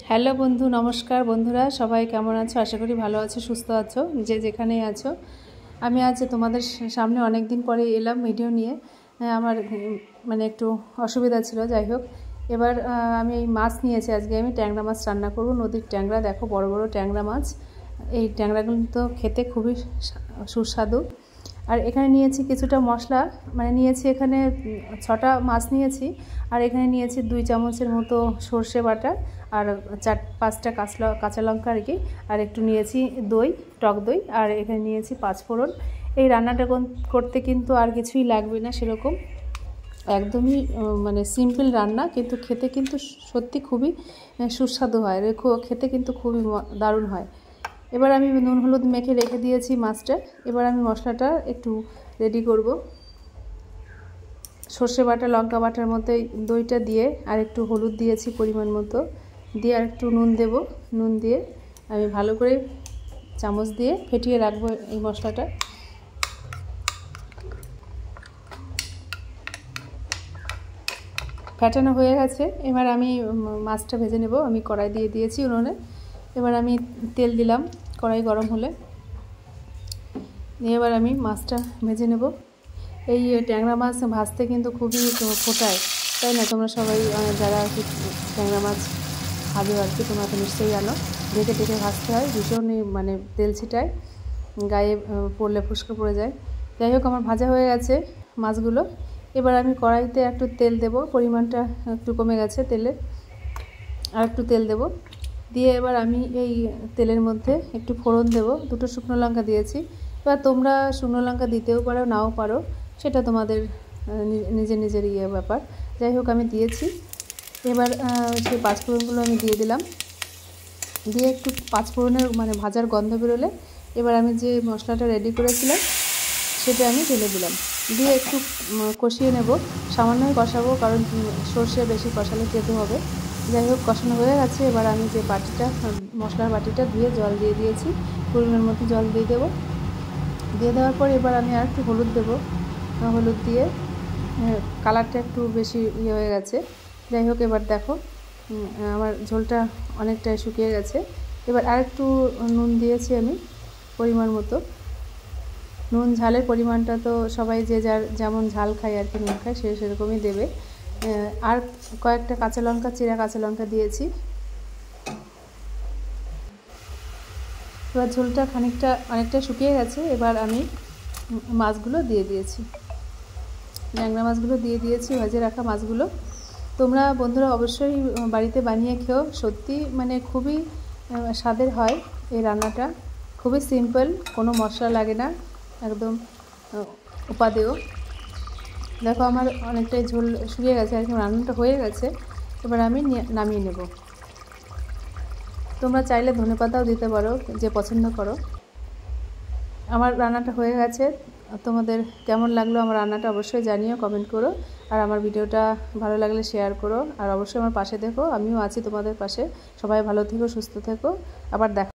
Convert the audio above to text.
Hello বন্ধু, নমস্কার বন্ধুরা, সবাই কেমন আছো? আশা করি ভালো আছো, সুস্থ আছো, যে যেখানেই আছো। আমি আজ তোমাদের সামনে অনেক দিন পরে এলাম ভিডিও নিয়ে। আমার মানে একটু অসুবিধা ছিল, যাই হোক। এবার আমি এই মাছ নিয়েছি, আজকে আমি ট্যাংরা মাছ রান্না করব। নদীর ট্যাংরা, দেখো বড় বড় ট্যাংরা মাছ। এই ট্যাংরাগুলো তো খেতে খুবই সুস্বাদু। আর এখানে নিয়েছি কিছুটা মশলা, মানে নিয়েছি এখানে 6টা মাছ নিয়েছি। আর এখানে নিয়েছি 2 চামচের মতো সর্ষে বাটা, আর 4-5টা কাঁচা লঙ্কা আর কি। আর একটু নিয়েছি দই, টক দই। আর এখানে নিয়েছি 5 ফোড়ন। এই রান্নাটা করতে কিন্তু আর কিছুই লাগবে না সেরকম, একদমই মানে সিম্পল রান্না, কিন্তু খেতে কিন্তু সত্যি খুবই সুস্বাদু হয়, খেতে কিন্তু খুবই দারুণ হয়। এবার আমি নুন হলুদ মেখে রেখে দিয়েছি মাছটা। এবার আমি মশলাটা একটু রেডি করব। সর্ষে বাটা, লঙ্কা বাটার মধ্যে দইটা দিয়ে আর একটু হলুদ দিয়েছি পরিমাণ মতো, দিয়ে আর একটু নুন দেব। নুন দিয়ে আমি ভালো করে চামচ দিয়ে ফেটিয়ে রাখবো এই মশলাটা। ফেটানো হয়ে গেছে। এবার আমি মাছটা ভেজে নেব। আমি কড়াই দিয়ে দিয়েছি উনুনে। এবার আমি তেল দিলাম, কড়াই গরম হলে এবার আমি মাছটা ভেজে নেব। এই ট্যাংরা মাছ ভাজতে কিন্তু খুবই ফোটায়, তাই না? তোমরা সবাই যারা ট্যাংরা মাছ ভাজো আর কি, তোমরা তো নিশ্চয়ই জানো। ঢেকে ঢেকে ভাজতে হয়, ভীষণই মানে তেল ছিটায়, গায়ে পড়লে ফুসকে পড়ে যায়। যাই হোক, আমার ভাজা হয়ে গেছে মাছগুলো। এবার আমি কড়াইতে একটু তেল দেব, পরিমাণটা একটু কমে গেছে তেলের, আর একটু তেল দেব। দিয়ে এবার আমি এই তেলের মধ্যে একটু ফোড়ন দেব। 2টো শুকনো লঙ্কা দিয়েছি। এবার তোমরা শুকনো লঙ্কা দিতেও পারো, নাও পারো, সেটা তোমাদের নিজের ব্যাপার। যাই হোক, আমি দিয়েছি। এবার সেই 5 ফোড়নগুলো আমি দিয়ে দিলাম। দিয়ে একটু 5 ফোড়নের মানে ভাজার গন্ধ বেরোলে এবার আমি যে মশলাটা রেডি করেছিলাম সেটা আমি ঢেলে দিলাম। দিয়ে একটু কষিয়ে নেব, সামান্যই কষাবো, কারণ সর্ষে বেশি কষালে খেতে হবে। যাই হোক, কষানো হয়ে গেছে। এবার আমি যে বাটিটা, মশলার বাটিটা ধুয়ে জল দিয়ে দিয়েছি, পরিমাণ মতো জল দিয়ে দেবো। দিয়ে দেওয়ার পর এবার আমি আর একটু হলুদ দেবো। হলুদ দিয়ে কালারটা একটু বেশি হয়ে গেছে। যাই হোক, এবার দেখো আমার ঝোলটা অনেকটাই শুকিয়ে গেছে। এবার আর একটু নুন দিয়েছি আমি পরিমাণ মতো। নুন ঝালের পরিমাণটা তো সবাই যে যার যেমন ঝাল খায় আর কি, নুন খায় সেরকমই দেবে। আর কয়েকটা কাঁচা লঙ্কা, চিরা কাঁচা লঙ্কা দিয়েছি। এবার ঝোলটা অনেকটা শুকিয়ে গেছে। এবার আমি মাছগুলো দিয়ে দিয়েছি, ট্যাংরা মাছগুলো দিয়ে দিয়েছি, ভেজে রাখা মাছগুলো। তোমরা বন্ধুরা অবশ্যই বাড়িতে বানিয়ে খেও, সত্যি মানে খুবই স্বাদের হয় এই রান্নাটা। খুবই সিম্পল, কোনো মশলা লাগে না, একদম উপাদেয়। দেখো আমার অনেকটাই ঝোল শুকিয়ে গেছে আর কি, রান্নাটা হয়ে গেছে। এবার আমি নামিয়ে নেব। তোমরা চাইলে ধনেপাতাও দিতে পারো, যে পছন্দ করো। আমার রান্নাটা হয়ে গেছে। তোমাদের কেমন লাগলো আমার রান্নাটা অবশ্যই জানিও, কমেন্ট করো। আর আমার ভিডিওটা ভালো লাগলে শেয়ার করো। আর অবশ্যই আমার পাশে দেখো, আমিও আছি তোমাদের পাশে। সবাই ভালো থেকো, সুস্থ থেকো। আবার দেখো।